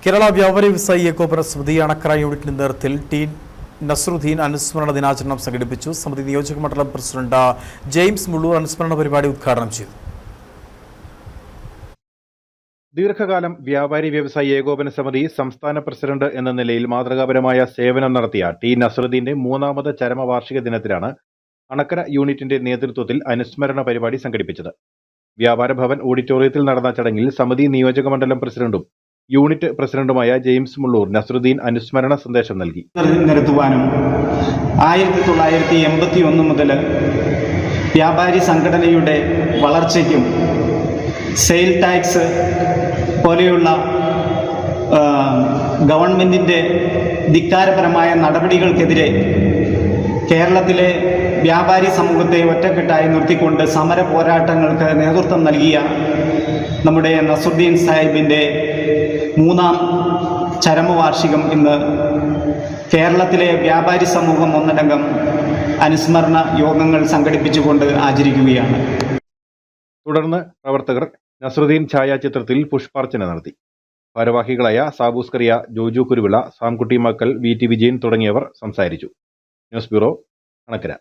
കേരള വ്യാപാരി വ്യവസായി ഏകോപന സമിതി അണക്കര യൂണിറ്റിന്റെ നേതൃത്വത്തിൽ ടി നസറുദ്ദീൻ അനുസ്മരണ ദിനാചരണം സംഘടിപ്പിച്ചു. സമിതി നിയോജക മണ്ഡലം പ്രസിഡന്റ് ജെയിംസ് മുള്ളൂർ അനുസ്മരണ പരിപാടി ഉദ്ഘാടനം ചെയ്തു. ദീർഘകാലം വ്യാപാരി വ്യവസായി ഏകോപന സമിതി സംസ്ഥാന പ്രസിഡന്റ് എന്ന നിലയിൽ മാതൃകാപരമായ സേവനം നടത്തിയ ടി നസറുദ്ദീന്റെ മൂന്നാമത് ചരമവാർഷിക ദിനത്തിലാണ് അണക്കര യൂണിറ്റിന്റെ നേതൃത്വത്തിൽ അനുസ്മരണ പരിപാടി സംഘടിപ്പിച്ചത്. വ്യാപാര ഭവൻ ഓഡിറ്റോറിയത്തിൽ നടന്ന ചടങ്ങിൽ സമിതി നിയോജക മണ്ഡലം പ്രസിഡന്റും യൂണിറ്റ് പ്രസിഡന്റുമായ ജെയിംസ് മുള്ളൂർ നസറുദ്ദീൻ അനുസ്മരണ സന്ദേശം നൽകി. നിരത്തുവാനും 1981 മുതൽ വ്യാപാരി സംഘടനയുടെ വളർച്ചയ്ക്കും സെയിൽ ടാക്സ് പോലെയുള്ള ഗവൺമെന്റിന്റെ ധിക്കാരപരമായ നടപടികൾക്കെതിരെ കേരളത്തിലെ വ്യാപാരി സമൂഹത്തെ ഒറ്റക്കെട്ടായി നിർത്തിക്കൊണ്ട് സമര പോരാട്ടങ്ങൾക്ക് നേതൃത്വം നൽകിയ നമ്മുടെ നസറുദ്ദീൻ സാഹിബിൻ്റെ മൂന്നാം ചരമവാർഷികം ഇന്ന് കേരളത്തിലെ വ്യാപാരി സമൂഹം ഒന്നടങ്കം അനുസ്മരണ യോഗങ്ങൾ സംഘടിപ്പിച്ചുകൊണ്ട് ആചരിക്കുകയാണ്. തുടർന്ന് പ്രവർത്തകർ നസറുദ്ദീൻ ഛായാചിത്രത്തിൽ പുഷ്പാർച്ചന നടത്തി. ഭാരവാഹികളായ സാബൂസ്കറിയ, ജോജു കുരുവിള, സാംകുട്ടി മക്കൽ, വി ടി വിജയൻ തുടങ്ങിയവർ സംസാരിച്ചു. News bureau, Anakkara.